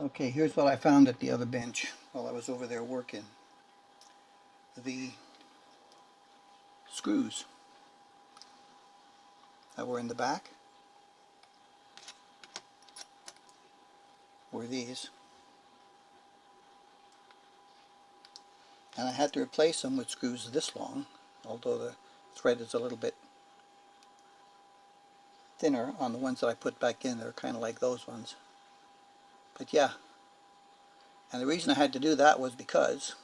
Okay, here's what I found at the other bench while I was over there working. The screws that were in the back were these. And I had to replace them with screws this long, although the thread is a little bit thinner on the ones that I put back in. They're kind of like those ones. But yeah, and the reason I had to do that was because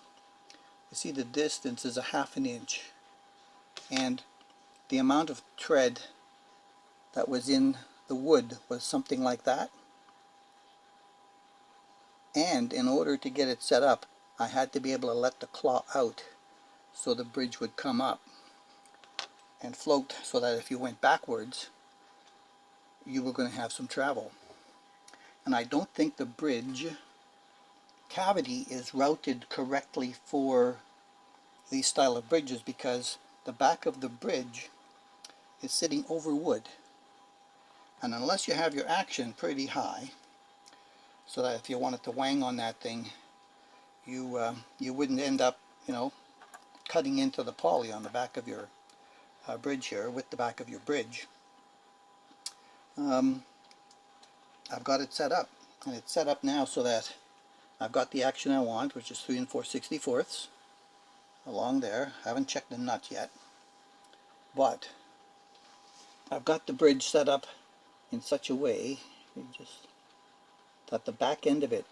you see the distance is a ½ inch, and the amount of thread that was in the wood was something like that. And in order to get it set up, I had to be able to let the claw out so the bridge would come up and float, so that if you went backwards, you were going to have some travel. And I don't think the bridge cavity is routed correctly for these style of bridges, because the back of the bridge is sitting over wood. And unless you have your action pretty high, so that if you wanted to wang on that thing, you wouldn't end up, cutting into the poly on the back of your bridge here, with the back of your bridge. I've got it set up, and it's set up now so that I've got the action I want, which is 3 4/64 along there. I haven't checked the nut yet, but I've got the bridge set up in such a way that the back end of it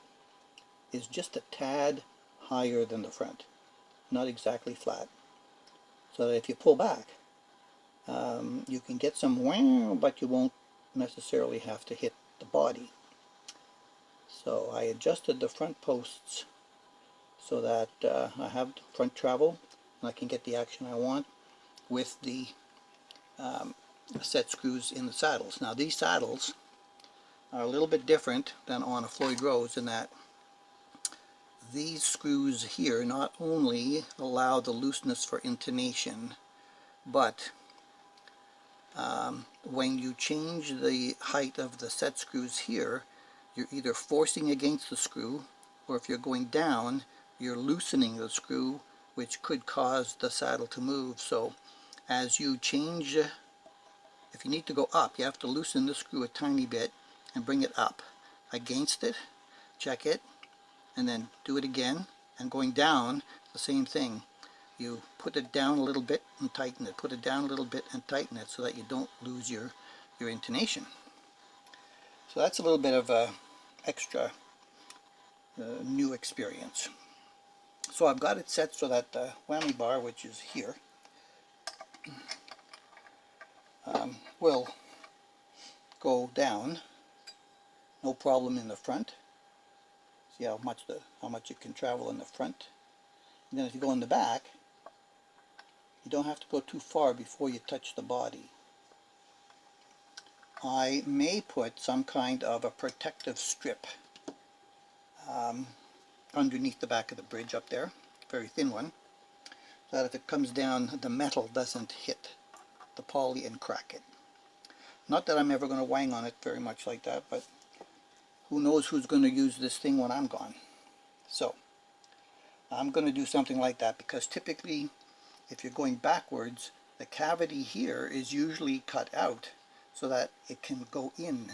is just a tad higher than the front, not exactly flat, so that if you pull back, you can get some wow, but you won't necessarily have to hit the body. So I adjusted the front posts so that I have front travel and I can get the action I want with the set screws in the saddles. Now these saddles are a little bit different than on a Floyd Rose in that these screws here not only allow the looseness for intonation, but when you change the height of the set screws here, you're either forcing against the screw, or if you're going down, you're loosening the screw, which could cause the saddle to move. So as you change, if you need to go up, you have to loosen the screw a tiny bit and bring it up against it, check it, and then do it again. And going down, the same thing. You put it down a little bit and tighten it, put it down a little bit and tighten it, so that you don't lose your intonation. So that's a little bit of a extra new experience. So I've got it set so that the whammy bar, which is here, will go down, no problem in the front. See how much it can travel in the front. And then if you go in the back, you don't have to go too far before you touch the body. I may put some kind of a protective strip underneath the back of the bridge up there, very thin one, so that if it comes down, the metal doesn't hit the poly and crack it. Not that I'm ever going to wang on it very much like that, but who knows who's going to use this thing when I'm gone. So I'm going to do something like that, because typically if you're going backwards, the cavity here is usually cut out so that it can go in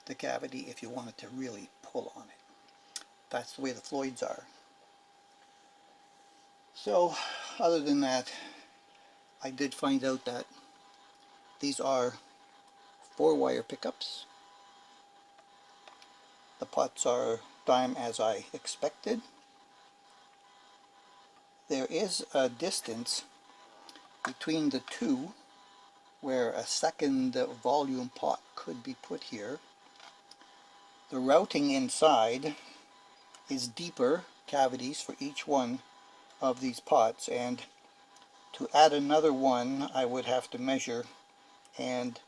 the cavity if you wanted to really pull on it. That's the way the Floyds are. So other than that, I did find out that these are 4-wire pickups. The pots are dime as I expected. There is a distance between the two where a second volume pot could be put here. The routing inside is deeper cavities for each one of these pots, and to add another one I would have to measure and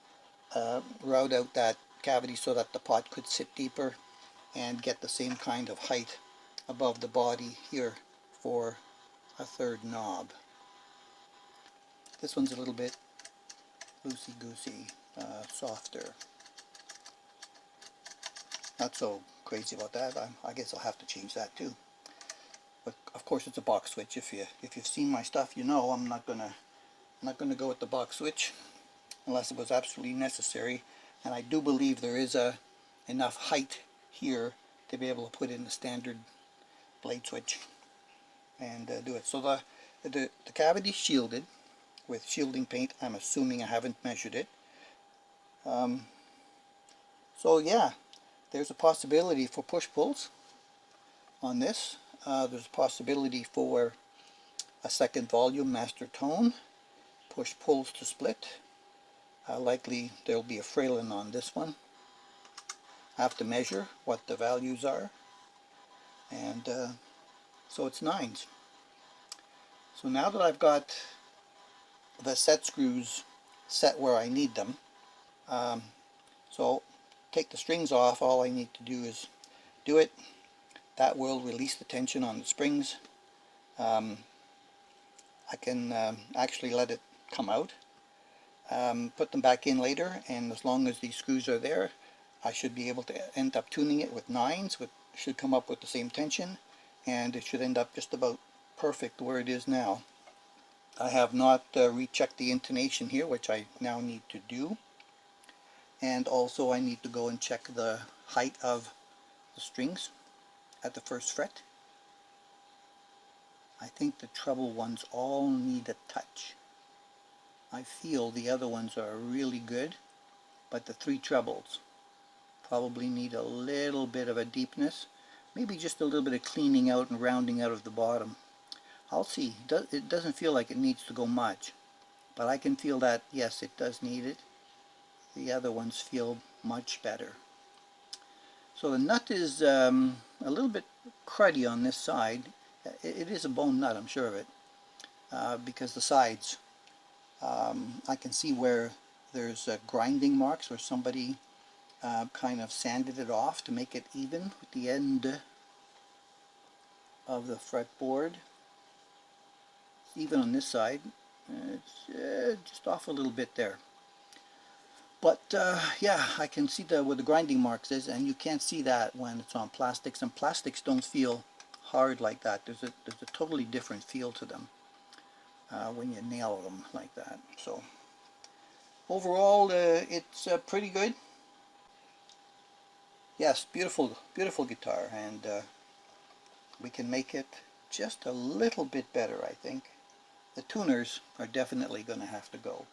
route out that cavity so that the pot could sit deeper and get the same kind of height above the body here for a third knob. This one's a little bit loosey-goosey, softer. not so crazy about that. I guess I'll have to change that too. But of course it's a box switch. If you've seen my stuff, you know I'm not gonna go with the box switch unless it was absolutely necessary. And I do believe there is enough height here to be able to put in the standard blade switch and do it. So the cavity is shielded with shielding paint. I'm assuming, I haven't measured it. So yeah, there's a possibility for push-pulls on this. There's a possibility for a second volume master tone, push-pulls to split. Likely there'll be a Fralin on this one. I have to measure what the values are, and so it's 9s. So now that I've got the set screws set where I need them, so take the strings off. All I need to do is do it. That will release the tension on the springs. I can actually let it come out, put them back in later, and as long as these screws are there, I should be able to end up tuning it with 9s, which should come up with the same tension, and it should end up just about perfect where it is now. I have not rechecked the intonation here, which I now need to do, and also I need to go and check the height of the strings at the first fret. I think the treble ones all need a touch. I feel the other ones are really good, but the 3 trebles probably need a little bit of a deepness, maybe just a little bit of cleaning out and rounding out of the bottom. I'll see. It doesn't feel like it needs to go much, but I can feel that, yes, it does need it. The other ones feel much better. So the nut is a little bit cruddy on this side. It is a bone nut, I'm sure of it, because the sides, I can see where there's grinding marks where somebody kind of sanded it off to make it even with the end of the fretboard. Even on this side, it's just off a little bit there. But yeah, I can see where the grinding marks is, and you can't see that when it's on plastics, and plastics don't feel hard like that. There's a totally different feel to them when you nail them like that. So overall, it's pretty good. Yes, beautiful, beautiful guitar, and we can make it just a little bit better, I think. The tuners are definitely going to have to go.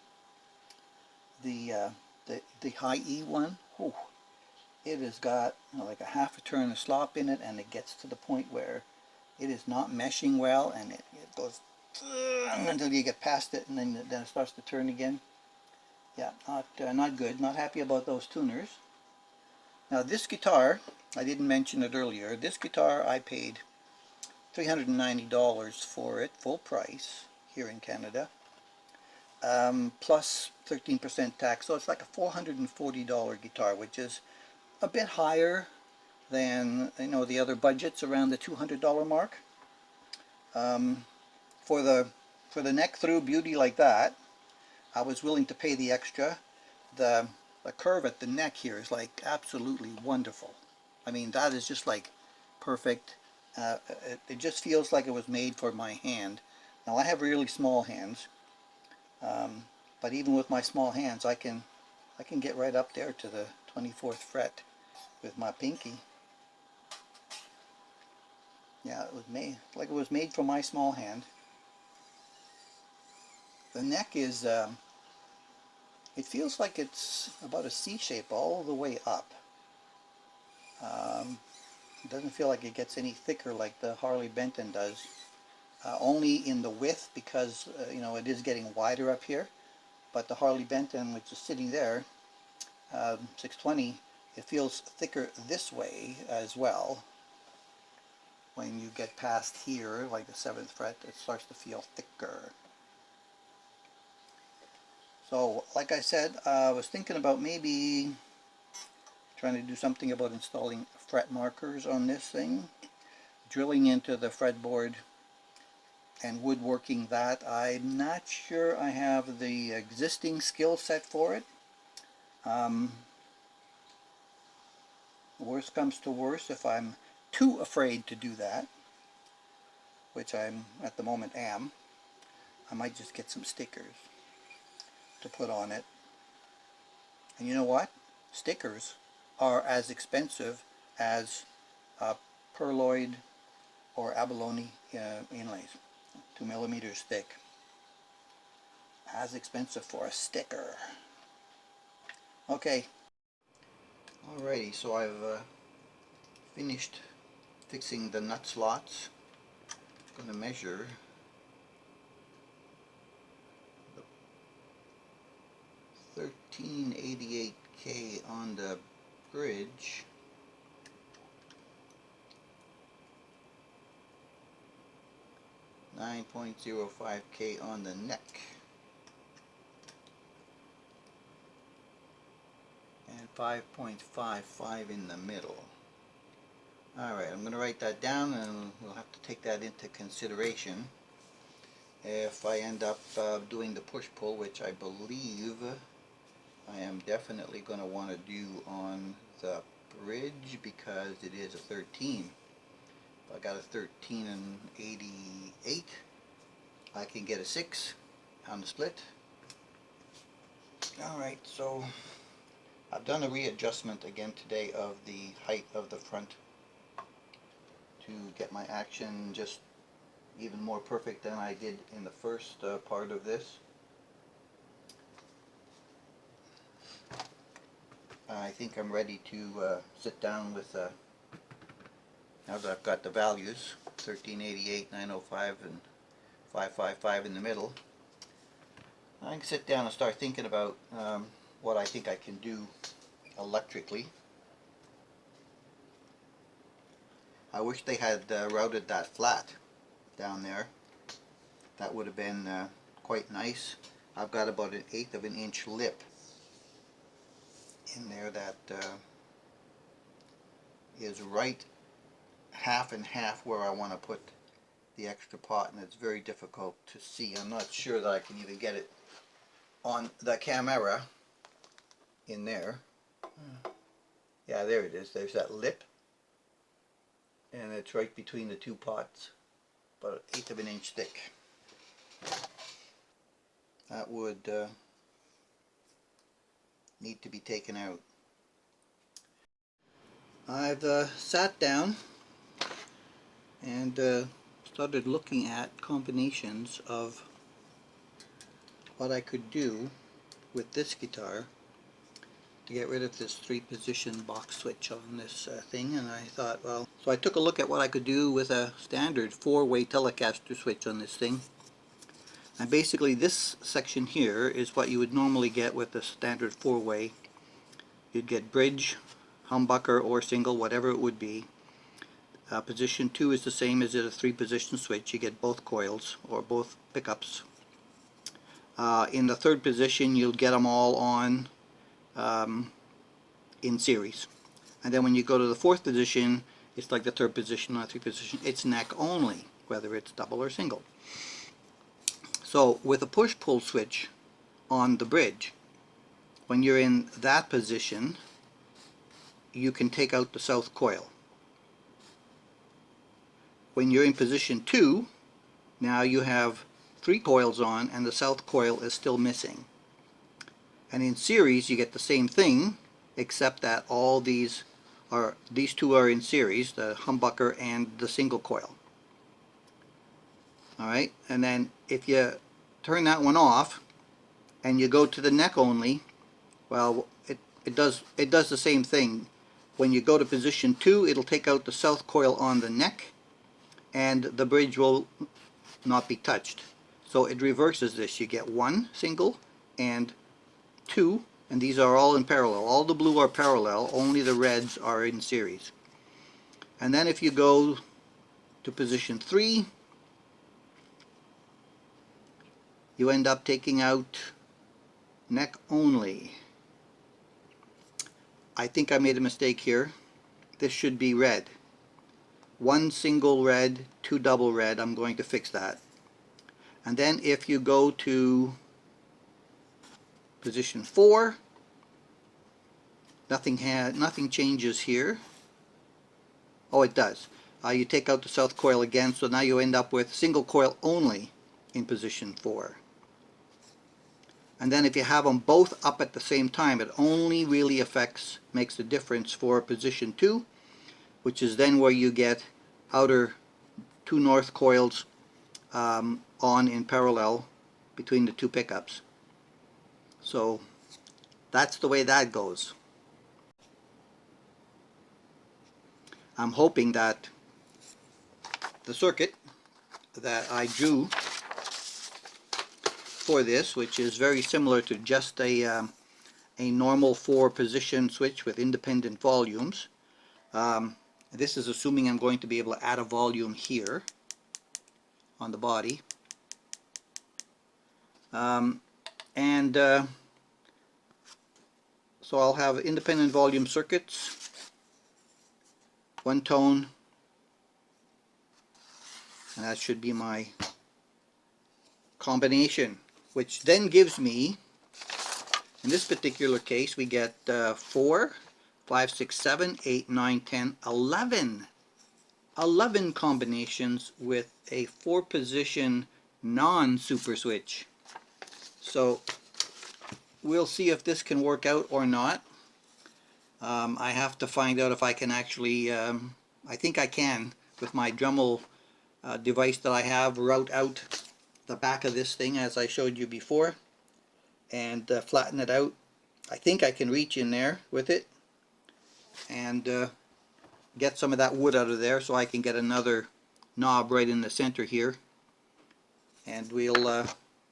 The high E one, whew, it has got like a half a turn of slop in it, and it gets to the point where it is not meshing well, and it goes until you get past it, and then it starts to turn again. Yeah, not good. Not happy about those tuners. Now this guitar, I didn't mention it earlier. This guitar I paid $390 for it, full price here in Canada, plus 13% tax. So it's like a $440 guitar, which is a bit higher than the other budgets around the $200 mark. For the neck through beauty like that, I was willing to pay the extra. The curve at the neck here is like absolutely wonderful. I mean, that is just like perfect. It just feels like it was made for my hand. Now I have really small hands, but even with my small hands, I can get right up there to the 24th fret with my pinky. Yeah, it was made like it was made for my small hand. The neck is, it feels like it's about a C shape all the way up. It doesn't feel like it gets any thicker like the Harley Benton does. Only in the width, because it is getting wider up here. But the Harley Benton, which is sitting there, 620, it feels thicker this way as well. When you get past here, like the 7th fret, it starts to feel thicker. So, like I said, I was thinking about maybe trying to do something about installing fret markers on this thing, drilling into the fretboard and woodworking that. I'm not sure I have the existing skill set for it. worst comes to worst, if I'm too afraid to do that, which I'm at the moment am, I might just get some stickers to put on it. And you know what? Stickers are as expensive as perloid or abalone inlays, 2 millimeters thick. As expensive for a sticker. Okay. Alrighty, so I've finished fixing the nut slots. I'm going to measure the 1388K on the bridge. $9.05K on the neck, and 5.55 in the middle. Alright, I'm going to write that down, and we'll have to take that into consideration if I end up doing the push-pull, which I believe I am definitely going to want to do on the bridge because it is a 13. If I got a 13 and 88, I can get a 6 on the split. Alright, so I've done a readjustment again today of the height of the front to get my action just even more perfect than I did in the first part of this. I think I'm ready to sit down with, now that I've got the values, 1388, 905, and 555 in the middle, I can sit down and start thinking about what I think I can do electrically. I wish they had routed that flat down there. That would have been quite nice. I've got about 1/8 of an inch lip in there that is right half and half where I want to put the extra pot, and it's very difficult to see. I'm not sure that I can even get it on the camera in there. Yeah, there it is. There's that lip, and it's right between the two pots, about 1/8 of an inch thick. That would need to be taken out. I've sat down and started looking at combinations of what I could do with this guitar to get rid of this 3-position box switch on this thing, and I thought, well, so I took a look at what I could do with a standard 4-way Telecaster switch on this thing. And basically this section here is what you would normally get with a standard 4-way. You'd get bridge, humbucker, or single, whatever it would be. Position 2 is the same as a 3-position switch. You get both coils or both pickups. In the 3rd position you'll get them all on in series. And then when you go to the 4th position, it's like the 3rd position or 3rd position. It's neck only, whether it's double or single. So with a push-pull switch on the bridge, when you're in that position, you can take out the south coil. When you're in position 2, now you have 3 coils on and the south coil is still missing. And in series you get the same thing, except that all these two are in series, the humbucker and the single coil. Alright, and then if you turn that one off and you go to the neck only, well, it does the same thing. When you go to position 2, it'll take out the south coil on the neck and the bridge will not be touched. So it reverses this. You get 1 single and 2, and these are all in parallel. All the blue are parallel, only the reds are in series. And then if you go to position 3, you end up taking out neck only. I think I made a mistake here. This should be red. 1 single red, 2 double red. I'm going to fix that. And then if you go to position 4, nothing changes here. Oh, it does. You take out the south coil again, so now you end up with single coil only in position 4. And then if you have them both up at the same time, it only really makes a difference for position 2, which is then where you get outer 2 north coils on in parallel between the 2 pickups. So that's the way that goes. I'm hoping that the circuit that I drew for this, which is very similar to just a normal 4-position switch with independent volumes. This is assuming I'm going to be able to add a volume here on the body. So I'll have independent volume circuits, 1 tone, and that should be my combination, which then gives me, in this particular case, we get 4, 5, 6, 7, 8, 9, 10, 11 combinations with a 4-position non-super switch. So we'll see if this can work out or not. I have to find out if I can actually, I think I can, with my Dremel device that I have, route out the back of this thing as I showed you before and flatten it out. I think I can reach in there with it and get some of that wood out of there so I can get another knob right in the center here, and we'll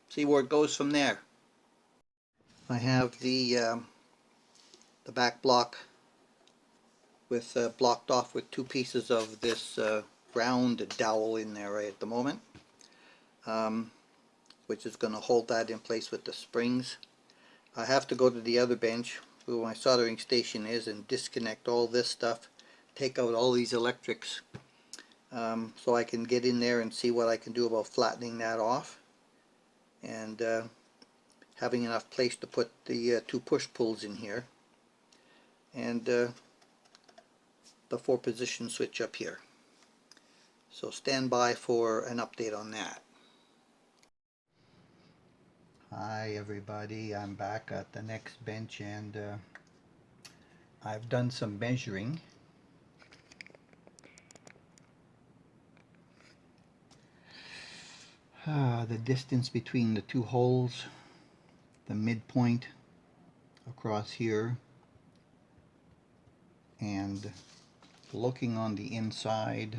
see where it goes from there. I have the back block with blocked off with 2 pieces of this round dowel in there right at the moment, which is going to hold that in place with the springs. I have to go to the other bench where my soldering station is and disconnect all this stuff, take out all these electrics, so I can get in there and see what I can do about flattening that off and having enough place to put the 2 push-pulls in here and the 4-position switch up here. So stand by for an update on that. Hi everybody, I'm back at the next bench and I've done some measuring. The distance between the 2 holes, the midpoint across here, and looking on the inside,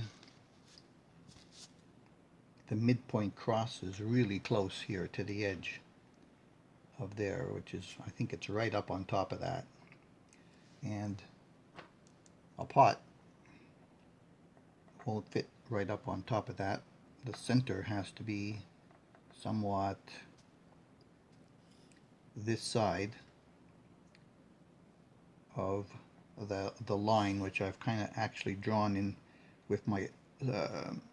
the midpoint crosses really close here to the edge of there, which is, I think it's right up on top of that. And a pot won't fit right up on top of that. The center has to be somewhat this side of the line, which I've kind of actually drawn in with my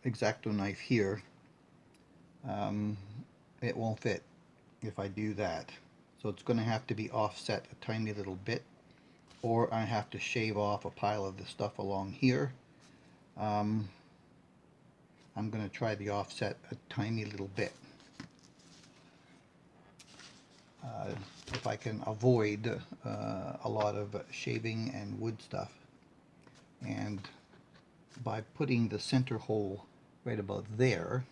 X-Acto knife here. It won't fit if I do that, so it's going to have to be offset a tiny little bit, or I have to shave off a pile of the stuff along here. I'm going to try the offset a tiny little bit if I can avoid a lot of shaving and wood stuff. And by putting the center hole right about there,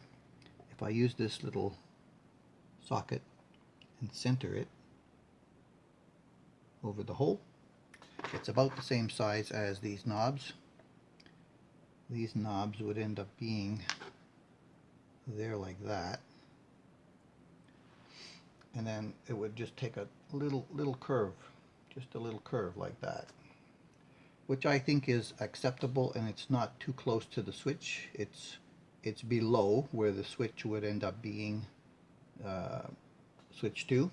if I use this little socket and center it over the hole, it's about the same size as these knobs. These knobs would end up being there like that, and then it would just take a little curve, just a little curve like that, which I think is acceptable, and it's not too close to the switch. It's below where the switch would end up being switch 2,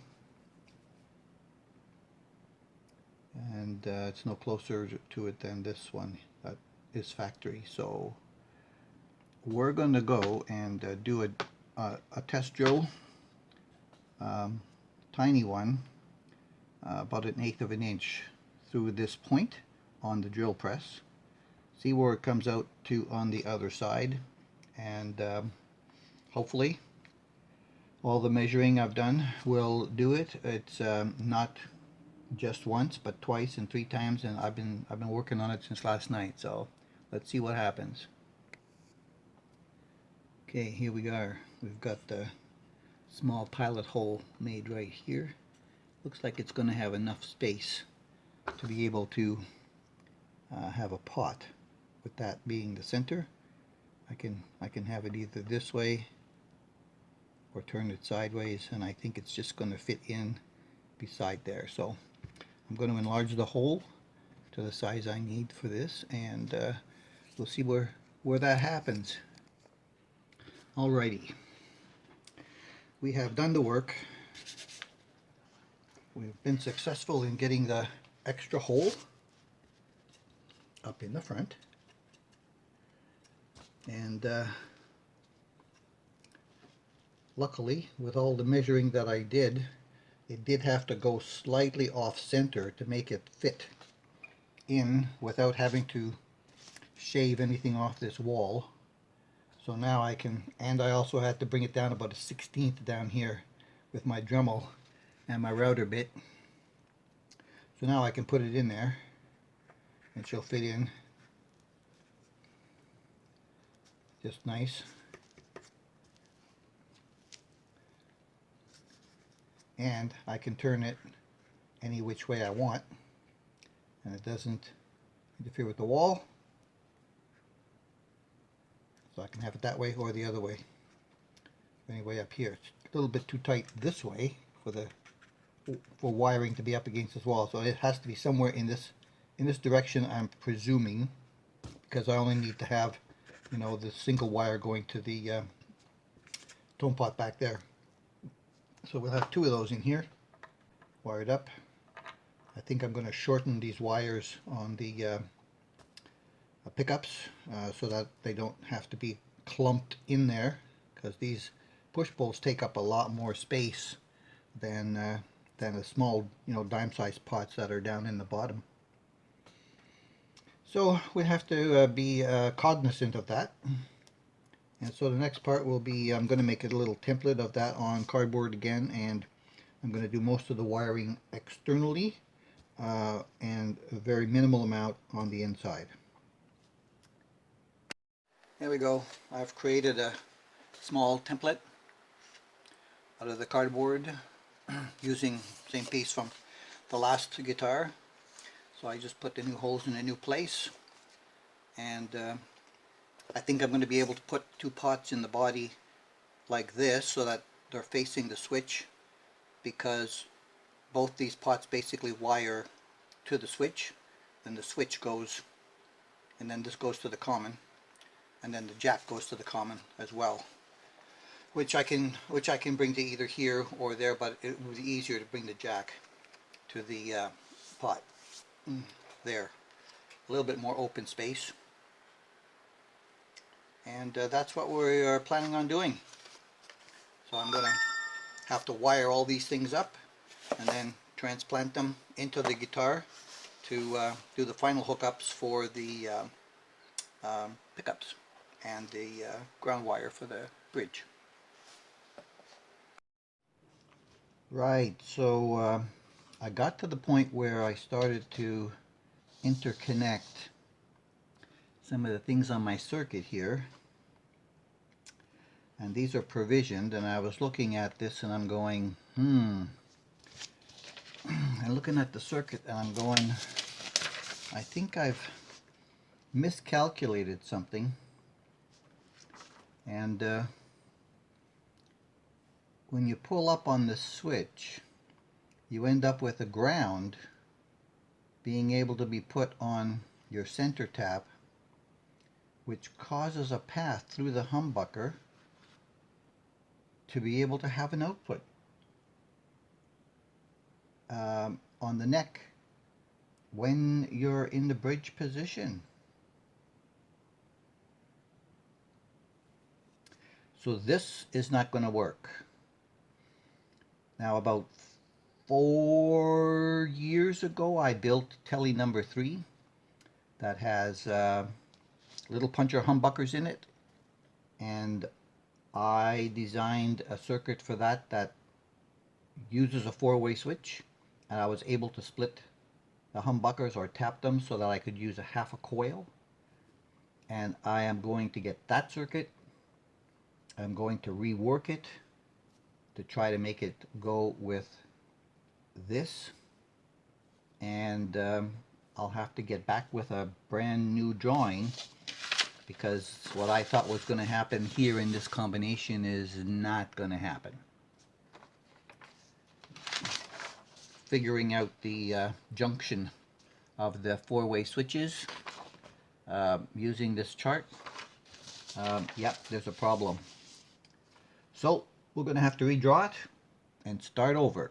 and it's no closer to it than this one that is factory. So we're going to go and do a test drill, tiny one, about 1/8 of an inch through this point on the drill press. see where it comes out to on the other side, and hopefully all the measuring I've done will do it. It's not just once, but twice and 3 times, and I've been working on it since last night. So let's see what happens. Okay, here we are. We've got the small pilot hole made right here. Looks like it's going to have enough space to be able to have a pot, with that being the center. I can have it either this way or turn it sideways, and I think it's just going to fit in beside there. So I'm going to enlarge the hole to the size I need for this, and we'll see where that happens. Alrighty, we have done the work. We've been successful in getting the extra hole up in the front, and luckily, with all the measuring that I did, it did have to go slightly off center to make it fit in without having to shave anything off this wall. So now I can, and I also had to bring it down about a 1/16 down here with my Dremel and my router bit. So now I can put it in there and she'll fit in just nice. And I can turn it any which way I want, and it doesn't interfere with the wall. So I can have it that way or the other way. Anyway, up here it's a little bit too tight this way for wiring to be up against this wall, so it has to be somewhere in this direction, I'm presuming, because I only need to have, you know, the single wire going to the tone pot back there. So we'll have 2 of those in here, wired up. I think I'm going to shorten these wires on the pickups so that they don't have to be clumped in there, because these push pulls take up a lot more space than a small, you know, dime-sized pots that are down in the bottom. So we have to be cognizant of that. And so the next part will be, I'm going to make a little template of that on cardboard again, and I'm going to do most of the wiring externally and a very minimal amount on the inside. There we go. I've created a small template out of the cardboard using the same piece from the last guitar. So I just put the new holes in a new place, and I think I'm going to be able to put 2 pots in the body like this so that they're facing the switch, because both these pots basically wire to the switch, then the switch goes, and then this goes to the common, and then the jack goes to the common as well, which I can bring to either here or there, but it would be easier to bring the jack to the pot there. A little bit more open space. And that's what we are planning on doing. So I'm going to have to wire all these things up and then transplant them into the guitar to do the final hookups for the pickups and the ground wire for the bridge. Right, so I got to the point where I started to interconnect some of the things on my circuit here, and these are provisioned, and I was looking at this and I'm going, and looking at the circuit and I'm going, I think I've miscalculated something, and when you pull up on the switch, you end up with a ground being able to be put on your center tap, which causes a path through the humbucker to be able to have an output on the neck when you're in the bridge position. So this is not going to work. Now, about 4 years ago, I built Tele number 3 that has little puncher humbuckers in it, and I designed a circuit for that that uses a four-way switch, and I was able to split the humbuckers or tap them so that I could use a half a coil. And I am going to get that circuit. I'm going to rework it to try to make it go with this, and I'll have to get back with a brand new drawing, because what I thought was going to happen here in this combination is not going to happen. Figuring out the junction of the four-way switches using this chart, yep, there's a problem. So we're going to have to redraw it and start over.